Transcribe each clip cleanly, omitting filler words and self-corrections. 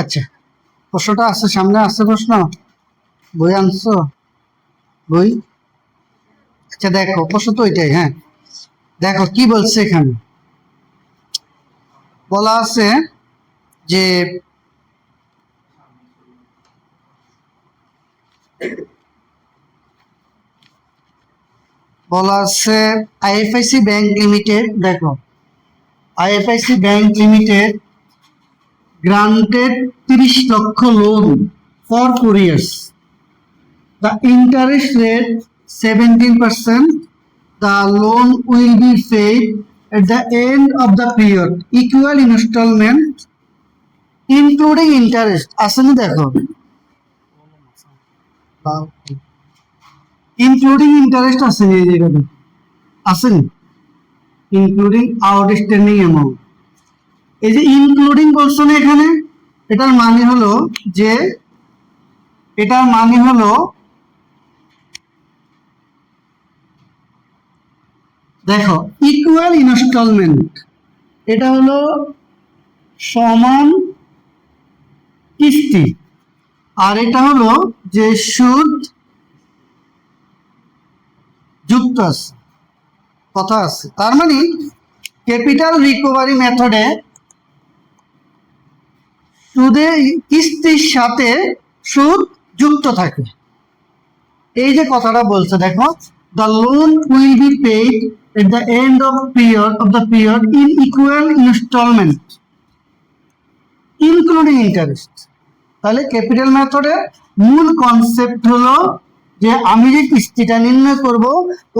আচ্ছা, প্রশ্নটা আছে, সামনে আছে প্রশ্ন। বই আনছো? বই? আচ্ছা দেখো, প্রশ্ন তো ওইটাই। হ্যাঁ, দেখো কি বলছে এখানে। বলা আছে যে বলা আছে আইএফআইসি ব্যাংক লিমিটেড, দেখো আইএফআইসি ব্যাংক লিমিটেড গ্রান্টেড 30 লক্ষ loan for 4 years. The interest rate 17%. The loan will be paid at the end of the period. Equal installment including interest. আসেনি দেখো, ইনক্লুডিং ইন্টারেস্ট আসেনি, এই জায়গাতে আসেনি ইনক্লুডিং আউটস্ট্যান্ডিং অ্যামাউন্ট। এই যে ইনক্লুডিং বলছো না এখানে, এটার মানে হলো যে এটার মানে হলো দেখো ইকুয়াল ইনস্টলমেন্ট, এটা হলো সমান কিস্তি, আর এটা হলো যে সুদ যুক্ত আছে, কথা আছে। তার মানে ক্যাপিটাল রিকভারি মেথডে সুদে কিস্তির সাথে সুদ যুক্ত থাকে। এই যে কথাটা বলছে দেখো, the loan will be paid at the end of the period in equal installment including interest। তাহলে ক্যাপিটাল মেথডের মূল কনসেপ্ট হলো যে আমি যে কিস্তিটা নির্ণয় করব,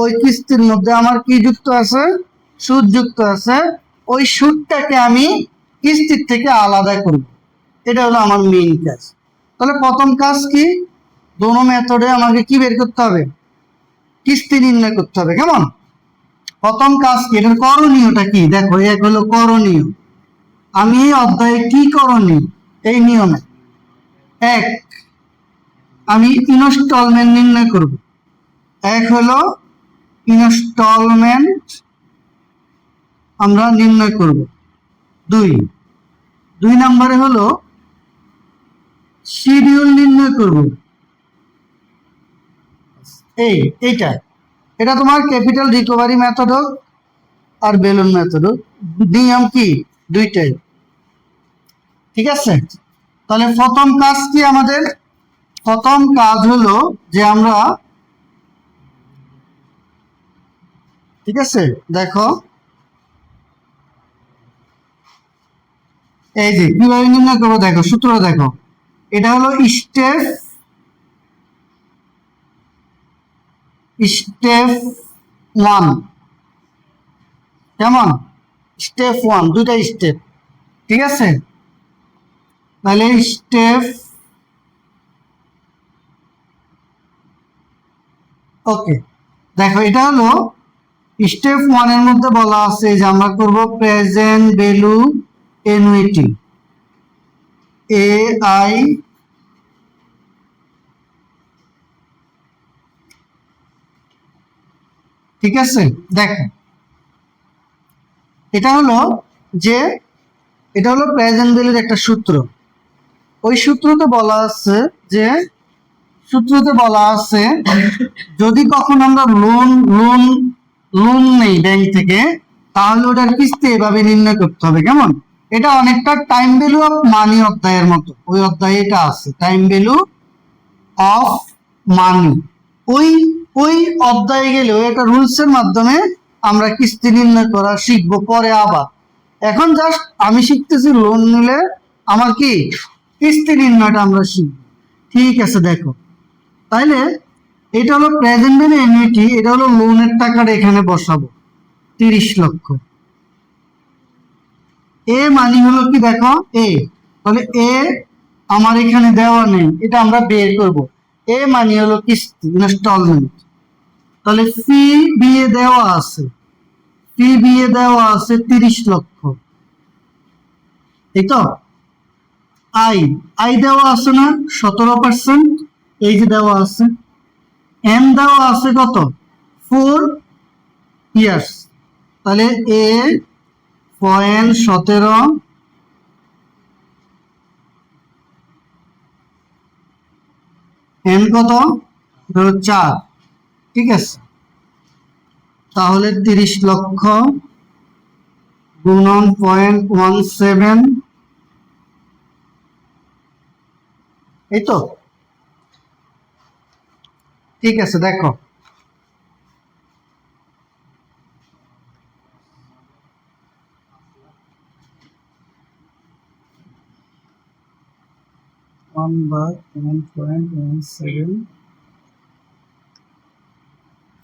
ওই কিস্তির মধ্যে আমার কি যুক্ত আছে? সুদ যুক্ত আছে। ওই সুদটাকে আমি কিস্তির থেকে আলাদা করব, এটা হলো আমার মেইন কাজ। তাহলে প্রথম কাজ কি? দোনো মেথডে আমাকে কি বের করতে হবে? কিস্তি নির্ণয় করতে হবে। কেমন? প্রথম কাজ কি, এটার করণীয়টা কি? দেখো, এক হলো করণীয়। আমি এই অধ্যায়ে কি করণীয়? এই নিয়মে এক, আমি ইনস্টলমেন্ট নির্ণয় করব। এক হলো ইনস্টলমেন্ট আমরা নির্ণয় করব। দুই নম্বরে হলো শিডিউল নির্ণয় করব। এইটা এটা তোমার ক্যাপিটাল রিকভারি মেথড হোক আর বেলুন মেথড হোক, নিয়ম কি দুইটাই। ঠিক আছে? তাহলে প্রথম কাজ কি আমাদের? প্রথম কাজ হলো যে আমরা, ঠিক আছে দেখো, এই যে কিভাবে নির্ণয় করবো দেখো, সূত্র দেখো। এটা হলো স্টেপ ওয়ান। কেমন? স্টেপ ওয়ান, দুইটা স্টেপ। ঠিক আছে? তাহলে স্টেপ, ওকে দেখো, এটা হলো স্টেপ ওয়ানের মধ্যে বলা আছে যে আমরা করব প্রেজেন্ট ভ্যালু অ্যানুইটি, AI। ঠিক আছে? দেখো, এটা হলো যে এটা হলো প্রেজেন্ট ভ্যালুর একটা সূত্র। ওই সূত্রতে বলা আছে যে যদি কখন আমরা লোন নেই ব্যাংক থেকে, তাহলে ওটার কিস্তি এভাবে নির্ণয় করতে হবে। কেমন? এটা অনেকটা টাইম ভ্যালু অফ মানি অধ্যায়ের মতো। ওই অধ্যায়ে এটা আছে, টাইম ভ্যালু অফ মানি। ওই ওই অধ্যায়ে গেলে একটা রুলস এর মাধ্যমে আমরা কিস্তি নির্ণয় করা শিখবো পরে। আবার এখন জাস্ট আমি শিখতেছি লোন নিলে আমার কি কিস্তি নির্ণয়টা আমরা শিখবো। ঠিক আছে, দেখো তাইলে এটা হলো প্রেজেন্ট ভ্যালু অ্যানুইটি, এটা হলো লোনের টাকাটা এখানে বসাবো 30 লক্ষ। এ মানি হলো কি দেখো, এ, তাহলে এ আমার এখানে দেওয়া নেই, এটা আমরা বের করব। এ মানি হলো কিস্তি, ইনস্টলমেন্ট। তাহলে ফি বিয়ে দেওয়া আছে, 30 লক্ষ। এই তো আই দেওয়া আছে না 17%, এই যে দেওয়া আছে। এম দেওয়া আছে কত? 4 years। তাহলে A.17 এন কত? এটা হলো 4, ঠিক আছে। তাহলে 30 লক্ষ গুণন 0.17, এই তো, ঠিক আছে। দেখো ওয়ান বাই 1.17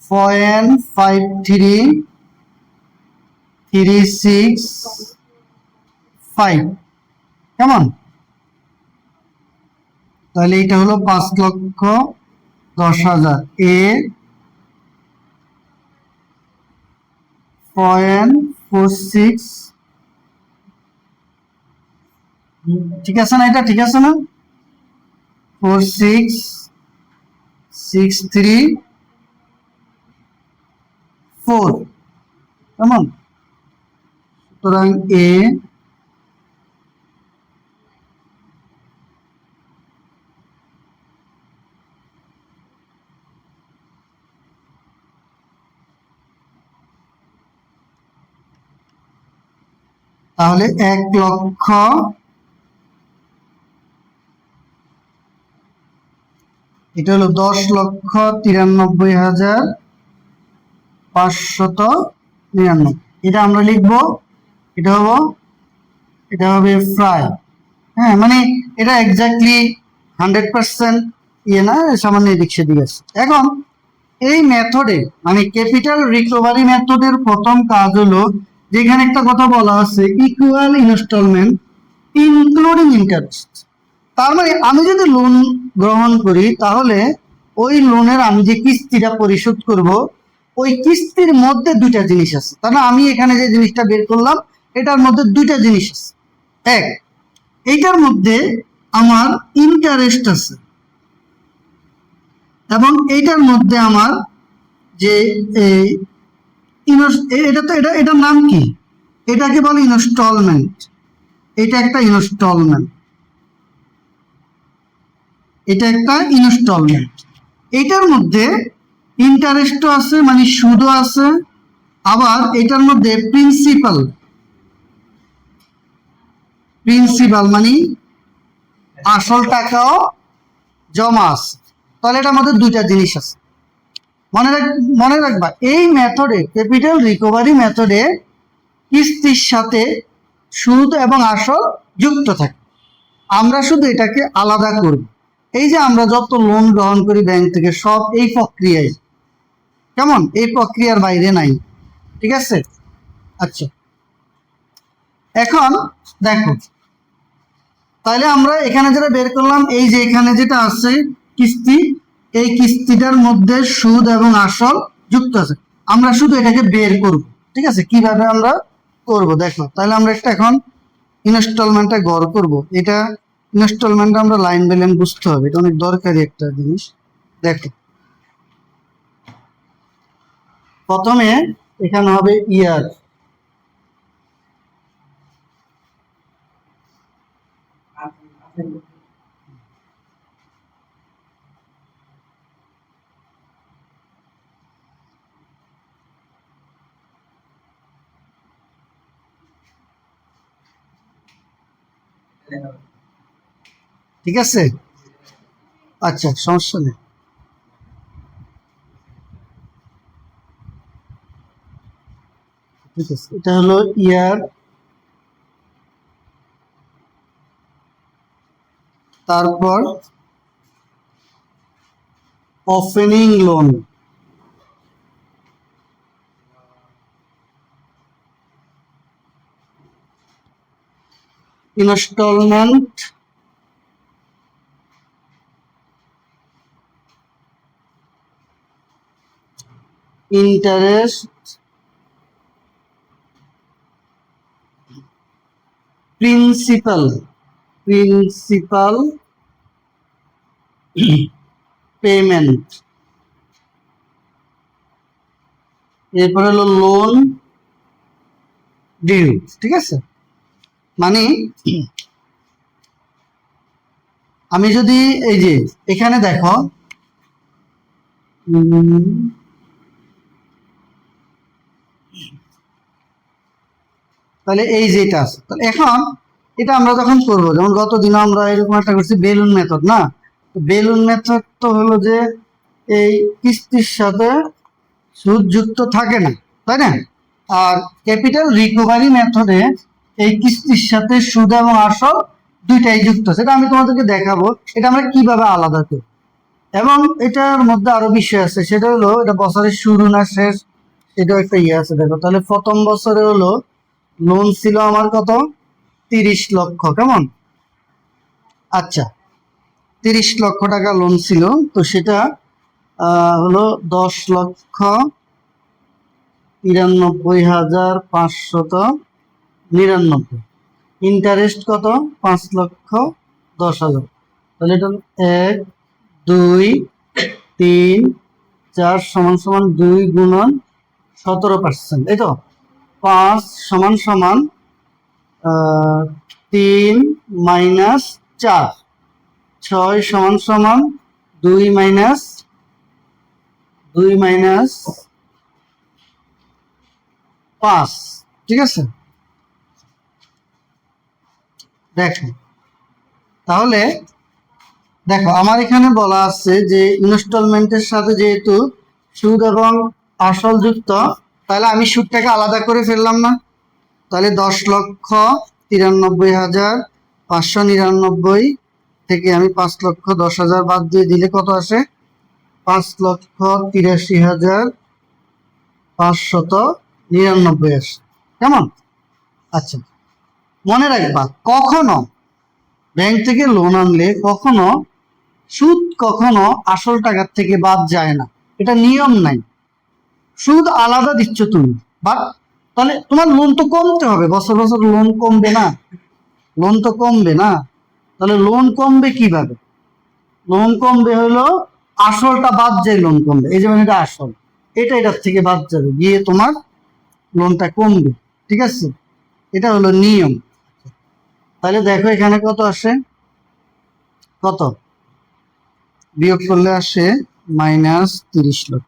0.5335, কেমন? তাহলে এটা হলো 5,10,000 এ 0.46, ঠিক আছে না? এটা ঠিক আছে না? 4663,4, কেমন? সুতরাং এ তাহলে 1,00,000, এটা হলো 10,93,599, এটা আমরা লিখবো, এটা হবে প্রায়, হ্যাঁ, মানে এটা এক্স্যাক্টলি 100% ইয়ে না, সামান্য এদিক সেদিক আছে। এখন এই মেথডে মানে ক্যাপিটাল রিকভারি মেথডের প্রথম কাজ হলো, যেখানে একটা কথা বলা আছে ইকুয়াল ইনস্টলমেন্ট ইনক্লুডিং ইন্টারেস্ট। তার মানে আমি যদি লোন গ্রহণ করি, তাহলে ওই লোনের আমি যে কিস্তিটা পরিশোধ করব, ওই কিস্তির মধ্যে দুইটা জিনিস আছে। তাহলে আমি এখানে যে জিনিসটা বের করলাম, এটার মধ্যে দুইটা জিনিস আছে। এক, এইটার মধ্যে আমার ইন্টারেস্ট আছে, এবং এইটার মধ্যে আমার যে এটার নাম কি? এটাকে বলে ইনস্টলমেন্ট। এটা একটা ইনস্টলমেন্ট, এটা একটা ইনস্টলমেন্ট। এটার মধ্যে ইন্টারেস্টও আছে, মানে সুদও আছে, আবার এটার মধ্যে প্রিন্সিপাল মানে আসল টাকাও জমা আছে। তাহলে এটার মধ্যে দুইটা জিনিস আছে। মনে রাখবা, এই মেথডে, ক্যাপিটাল রিকভারি মেথডে কিস্তির সাথে সুদ এবং আসল যুক্ত থাকে। আমরা শুধু এটাকে আলাদা করব। এই যে আমরা যত লোন গ্রহণ করি ব্যাংক থেকে, সব এই প্রক্রিয়ায়, কেমন? এই প্রক্রিয়ার বাইরে নাই, ঠিক আছে। আচ্ছা, এখন দেখো, তাহলে আমরা এখানে যেটা বের করলাম, এই যে এখানে যেটা আছে কিস্তি, এই কিস্তিটার মধ্যে সুদ এবং আসল যুক্ত আছে। আমরা শুধু এটাকে বের করব, ঠিক আছে। কিভাবে আমরা করব দেখো। তাহলে আমরা একটা এখন ইনস্টলমেন্টটা গড় করব। এটা ইনস্টলমেন্ট আমরা লাইন বাই লাইন বুঝতে হবে, এটা অনেক দরকারি একটা জিনিস। দেখো, প্রথমে এখানে হবে ইয়ার, ঠিক আছে। আচ্ছা, সমস্যা নেই। ঠিক আছে, এটা হলো ইয়ার, তারপর opening loan, instalment, interest, principal payment, এরপর হলো লোন ডিউ, ঠিক আছে। মানে আমি যদি এই যে এখানে দেখো তাহলে এই যেটা আছে, তাহলে এখন এটা আমরা যখন করবো, যেমন গত দিন আমরা এরকম একটা করছি বেলুন মেথড না, বেলুন মেথড তো হলো যে এই কিস্তির সাথে সুদ যুক্ত থাকে না, তাই না? আর ক্যাপিটাল রিকভারি মেথডে এই কিস্তির সাথে সুদ এবং আসল দুইটাই যুক্ত, সেটা আমি তোমাদেরকে দেখাবো এটা আমরা কিভাবে আলাদা করি। এবং এটার মধ্যে আরো বিষয় আছে, সেটা হলো এটা বছরের শুরু না শেষ সেটাও একটা ইয়ে আছে। দেখো তাহলে প্রথম বছরে হলো লোন ছিল আমার কত, 30 লক্ষ, কেমন? আচ্ছা, 30 লক্ষ টাকা লোন ছিল, তো সেটা হলো 10,93,599। ইন্টারেস্ট কত, 5,10,000। তাহলে এটা 1, 2, 3, 4 সমান সমান 2 গুণন 17%, এই তো 5 সমান সমান 3 মাইনাস 4, 6 সমান সমান 2 মাইনাস 5, ঠিক আছে? দেখো তাহলে দেখো আমার এখানে বলা আছে যে ইনস্টলমেন্টের সাথে যেহেতু সুদ এবং আসল যুক্ত, তাহলে আমি সুদটাকে আলাদা করে ফেললাম না? তাহলে 10,93,599 থেকে আমি 5,10,000 বাদ দিয়ে দিলে কত আসে, 5,83,599 আসে, কেমন? আচ্ছা, মনে রাখবা কখনো ব্যাংক থেকে লোন আনলে কখনো সুদ কখনো আসল টাকার থেকে বাদ যায় না, এটা নিয়ম নাই। সুদ আলাদা দিচ্ছ তুমি, বাট তাহলে তোমার লোন তো কমতে হবে, বছর বছর লোন কমবে না, লোন তো কমবে না। তাহলে লোন কমবে কিভাবে? লোন কমবে হলো আসলটা বাদ যায়, লোন কমবে, এই যেমন এটা আসল, এটা এটার থেকে বাদ যাবে, গিয়ে তোমার লোনটা কমবে, ঠিক আছে? এটা হলো নিয়ম। তাহলে দেখো এখানে কত আসে, কত বিয়োগ করলে আসে -30 লক্ষ।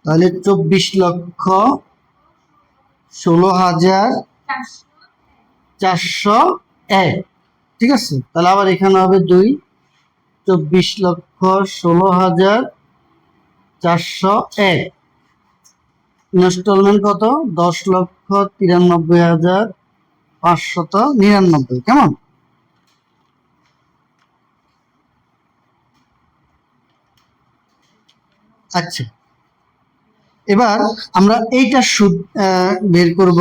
তাহলে 24,16,401, ঠিক আছে? তাহলে আবার এখানে হবে 2, 24,16,401। ইনস্টলমেন্ট কত, 10,93,599, কেমন? আচ্ছা, এবার আমরা এইটা সুদ বের করব।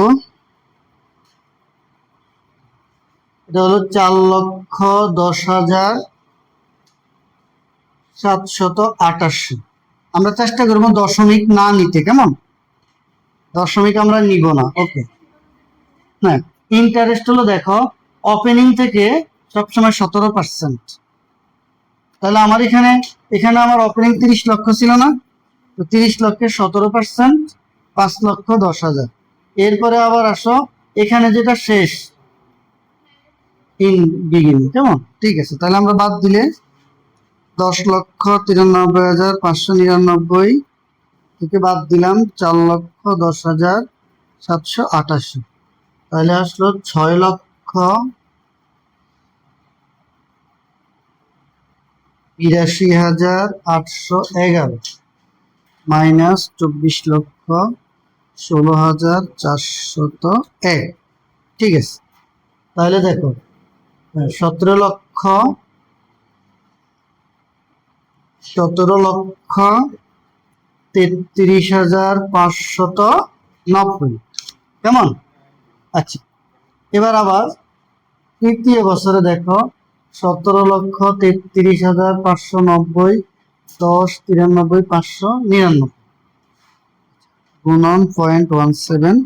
এটা হলো 4,10,788। আমরা চেষ্টা করবো দশমিক না নিতে, কেমন? দশমিক আমরা নিব না, ওকে? হ্যাঁ, ইন্টারেস্ট হলো দেখো ওপেনিং থেকে সবসময় 17%। তাহলে আমার এখানে আমার ওপেনিং 30 লক্ষ ছিল না, তো 30 লক্ষের 17% 5,10,000। এরপরে আবার আসো এখানে যেটা শেষ ইন বিগিনিং, কেমন? ঠিক আছে, তাহলে আমরা বাদ দিলে 10,93,599 থেকে বাদ দিলাম 4,10,788, তাহলে আসলো 6,82,811 মাইনাস 24,16,401, ঠিক আছে? তাহলে দেখো 17,33,590, কেমন? আচ্ছা, এবার আবার তৃতীয় বছরে দেখো 17,33,590 10,93,599 গুণন 0.17,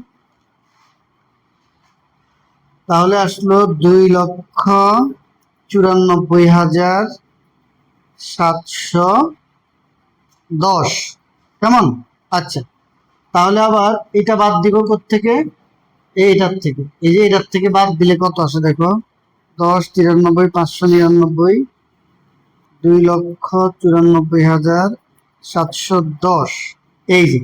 তাহলে আসলো 2,94,710, কেমন? আচ্ছা, তাহলে আবার এটা বাদ দিব কোত্থেকে, এইটার থেকে, এই যে এটার থেকে বাদ দিলে কত আসে দেখো, 10, 93, 599, 2,94,710, এই যে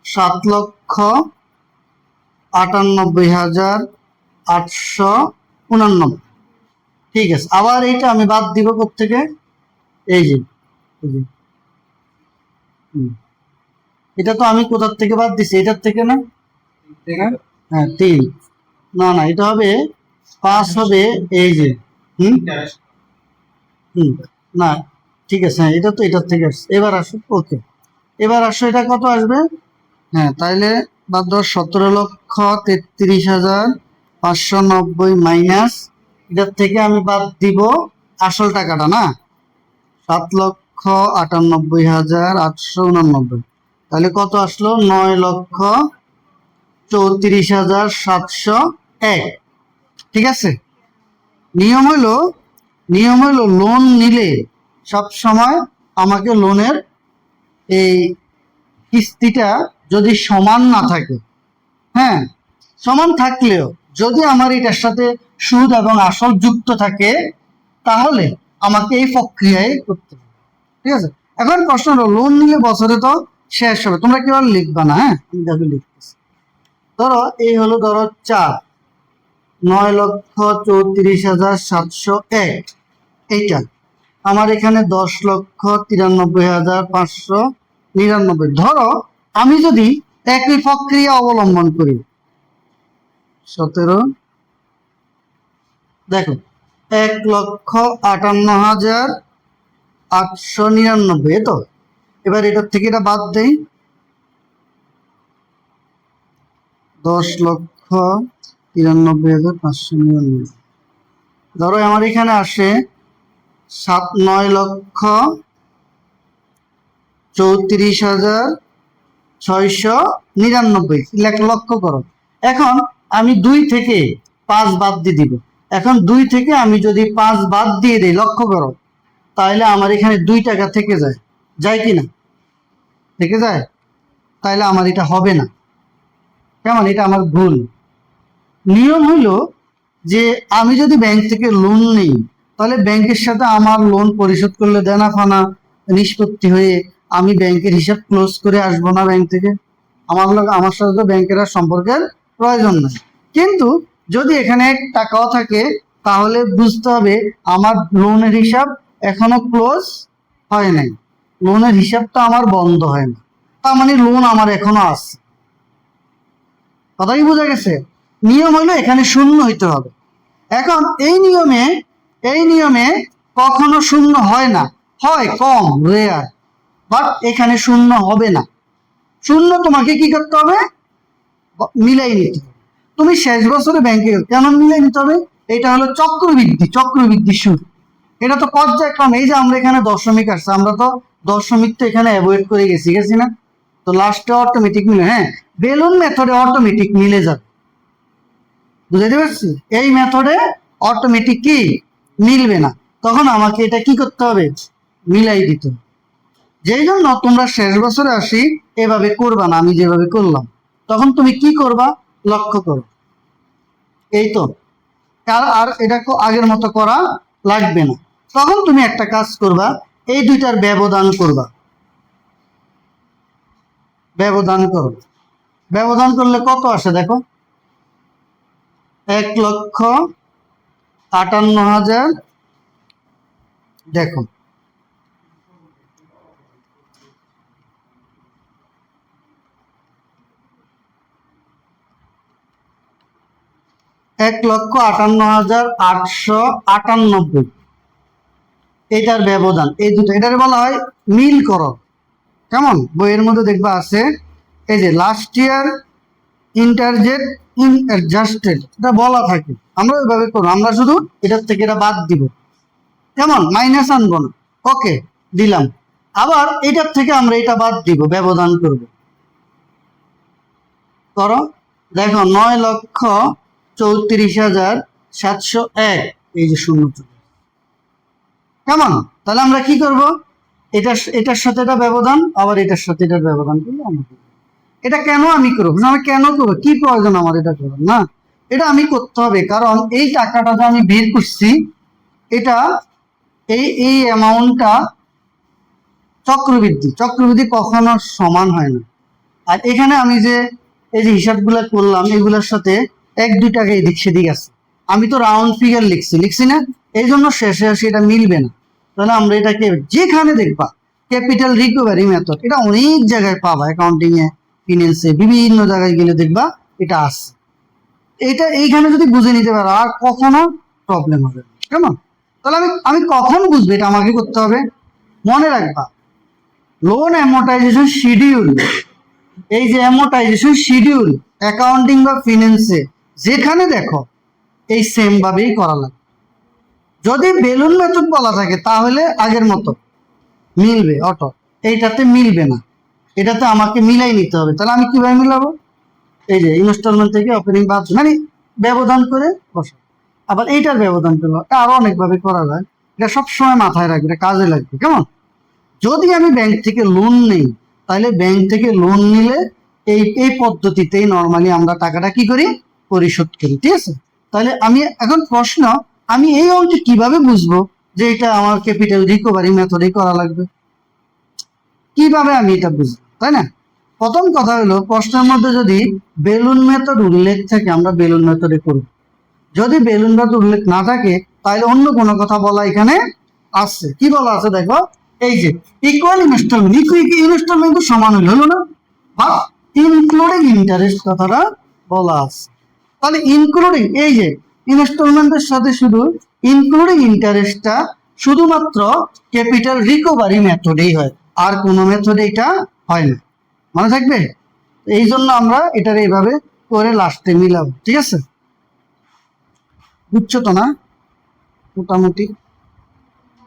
7,98,889। ঠিক আছে, আবার এইটা আমি বাদ দিব কোত্থেকে, এই যে এই যে, এটা তো আমি কোথার থেকে বাদ দিছি, এটার থেকে না, হ্যাঁ 3, না না এটা হবে 5 হবে, এই যে হুম হুম না ঠিক আছে, হ্যাঁ এটা তো এটার থেকে আসছে। এবার আসো, ওকে এবার আসো, এটা কত আসবে, হ্যাঁ তাইলে বাদ দাও, 17,33,590 মাইনাস এটার থেকে আমি বাদ দিব আসল টাকাটা না, 7,98,889, তাহলে কত আসলো, 9,34,701। ঠিক আছে, নিয়ম হলো লোন নিলে সব সময় আমাকে লোনের এই কিস্তিটা যদি সমান না থাকে, হ্যাঁ সমান থাকলেও যদি আমার এটার সাথে সুদ এবং আসল যুক্ত থাকে, তাহলে আমাকে এই প্রক্রিয়ায় করতে হবে। ঠিক আছে, এখন প্রশ্ন হলো, লোন নিলে বছরে তো শেষ হবে, তোমরা কেউ আর লিখবা না, হ্যাঁ আমি দেখো লিখতেছি। ধরো এই হলো, ধরো 4, 9,34,701, এইটা আমার এখানে 10,93,599। ধরো আমি যদি একই প্রক্রিয়া অবলম্বন করি, 17, দেখো 1,58,899, তো এবার এটার থেকে এটা বাদ দেই, 10,93,599। ধরো আমার এখানে আসে 9,34,699, লক্ষ্য করো। এখন আমি 2 থেকে 5 বাদ দিয়ে দিব, এখন 2 থেকে আমি যদি 5 বাদ দিয়ে দিই, লক্ষ্য করো, তাহলে আমার এখানে 2 টাকা থেকে যায়, যায় কি না, থেকে যায়, তাহলে আমার এটা হবে না, কেমন, এটা আমার ভুল। নিয়ম হইলো যে আমি যদি ব্যাংক থেকে লোন নিই, তাহলে ব্যাংকের সাথে আমার লোন পরিশোধ করলে দেনা ফানা নিষ্পত্তি হয়ে আমি ব্যাংকের হিসাব ক্লোজ করে আসবো না ব্যাংক থেকে, আমার সাথে তো ব্যাংকের আর সম্পর্কের প্রয়োজন নাই। কিন্তু যদি এখানে টাকাও থাকে, তাহলে বুঝতে হবে আমার লোনের হিসাব এখনো ক্লোজ হয় নাই, লোনের হিসাবটা আমার বন্ধ হয় না, তার মানে লোন আমার এখনো আছে। কথাই বোঝা গেছে, নিয়ম হলো এখানে শূন্য হইতে হবে। এখন এই নিয়মে কখনো শূন্য হয় না, হয় কম রেয়ার, বাট এখানে শূন্য হবে না। শূন্য তোমাকে কি করতে হবে, মিলাই নিতে হবে। তুমি শেষ বছরে ব্যাংকে কেন মিলাই নিতে হবে, এটা হলো চক্রবৃদ্ধি সুদ, এটা তো পর্যায়ক্রমে, এই যে আমরা এখানে দশমিক আসছে, আমরা তো দশমিক তো এখানে অ্যাভয়েড করে গেছি না, তো লাস্টে অটোমেটিক মিলে, হ্যাঁ বেলুন মেথডে অটোমেটিক মিলে যাবে, বুঝাতে পারছি, এই মেথডে অটোমেটিক কি মিলবে না, তখন আমাকে এটা কি করতে হবে, মিলাই দিতে হবে। যেই জন্য তোমরা শেষ বছরে আসি এভাবে করবা না, আমি যেভাবে করলাম, তখন তুমি কি করবা, লক্ষ্য করো, এই তো, আর এটা আগের মতো করা লাগবে না। তখন তুমি একটা কাজ করবা, এই দুইটার ব্যবধান করবা, ব্যবধান করো, ব্যবধান করলে কত আসে দেখো, 1,58,000, দেখো 1,58,898, এটার ব্যবধান, এই দুটো, এটার বলা হয় মিল করো। কেমন, বইয়ের মধ্যে দেখবা আছে, এই যে লাস্ট ইয়ার ইন্টারজেট ইন অ্যাডজাস্টেড, এটা বলা থাকে, আমরা ওইভাবে করবো, আমরা শুধু এটার থেকে এটা বাদ দিব, কেমন, মাইনাস আনবো না, ওকে দিলাম। আবার এটার থেকে আমরা এটা বাদ দিব, ব্যবধান করব, করো, দেখো 9,34,701, এই যে শূন্য, কেমন, তাহলে আমরা কি করব, এটার সাথে এটা ব্যবধান, আবার এটার সাথে এটার ব্যবধান করলে আমরা, এটা কেন আমি করবো, আমি কেন করবো, কি প্রয়োজন আমার এটা করবো না, এটা আমি করতে হবে, কারণ এই টাকাটা যে আমি বের করছি এটা এই অ্যামাউন্টটা চক্রবৃদ্ধি কখনো সমান হয় না। আর এখানে আমি যে এই যে হিসাবগুলো করলাম এগুলোর সাথে 1-2 টাকা এদিক সেদিক আছে, আমি তো রাউন্ড ফিগার লিখছি না, এই জন্য শেষে আসে এটা মিলবে না। তাহলে আমরা এটাকে যেখানে দেখবা ক্যাপিটাল রিকভারি মেথড, এটা অনেক জায়গায় পাবা, অ্যাকাউন্টিং এ, ফিন্যান্সে, বিভিন্ন জায়গায় গেলে দেখবা এটা আছে। এটা এইখানে যদি বুঝে নিতে পারো আর কখনো প্রবলেম হবে না। কেমন? তাহলে আমি আমি কখন বুঝবো এটা আমাকে করতে হবে? মনে রাখবা, লোন অ্যামোর্টাইজেশন শিডিউল, এই যে অ্যামোর্টাইজেশন শিডিউল অ্যাকাউন্টিং বা ফিন্যান্সে যেখানে দেখো এই সেম ভাবেই করা লাগে। যদি বেলুন মেথড বলা থাকে তাহলে আগের মতো মিলবে অটো, এইটাতে মিলবে না, এটাতে আমাকে মিলাই নিতে হবে। তাহলে আমি কিভাবে মিলাবো? এই যে ইনস্টলমেন্ট থেকে ওপেনিং বাদ মানে ব্যবধান করে বসা। আবার এইটার ব্যবধান করলো আরো অনেকভাবে করা যায়, এটা সবসময় মাথায় রাখবে, এটা কাজে লাগবে। কেমন? যদি আমি ব্যাংক থেকে লোন নেই তাহলে ব্যাংক থেকে লোন নিলে এই এই পদ্ধতিতেই নর্মালি আমরা টাকাটা কি করি, পরিশোধ করি। ঠিক আছে? তাহলে আমি এখন প্রশ্ন, আমি এই অঙ্কে কিভাবে বুঝবো যে এটা আমার ক্যাপিটাল রিকভারি মেথডে করা লাগবে? কিভাবে আমি এটা বুঝবো, তাই না? প্রথম কথা হলো, প্রশ্নের মধ্যে যদি বেলুন মেথড উল্লেখ থাকে আমরা বেলুন মেথডে করব, যদি বেলুন মেথড উল্লেখ না থাকে তাহলে অন্য কোনো কথা বলা এখানে আছে। কি বলা আছে দেখো, এই যে ইকুয়াল ইনস্টলমেন্ট, ইনস্টলমেন্ট সমান হলো না, বা ইনক্লুডিং ইন্টারেস্ট কথাটা বলা আছে। তাহলে ইনক্লুডিং এই যে ইনস্টলমেন্টের সাথে শুধু ইনক্লুডিং ইন্টারেস্টটা শুধুমাত্র ক্যাপিটাল রিকভারি মেথডেই হয়, আর কোনো মেথডে এটা হয় না। মনে থাকবে? এই জন্য আমরা এটার এইভাবে করে লাস্টে মিলাবো। ঠিক আছে? বুঝছো তো না মোটামুটি?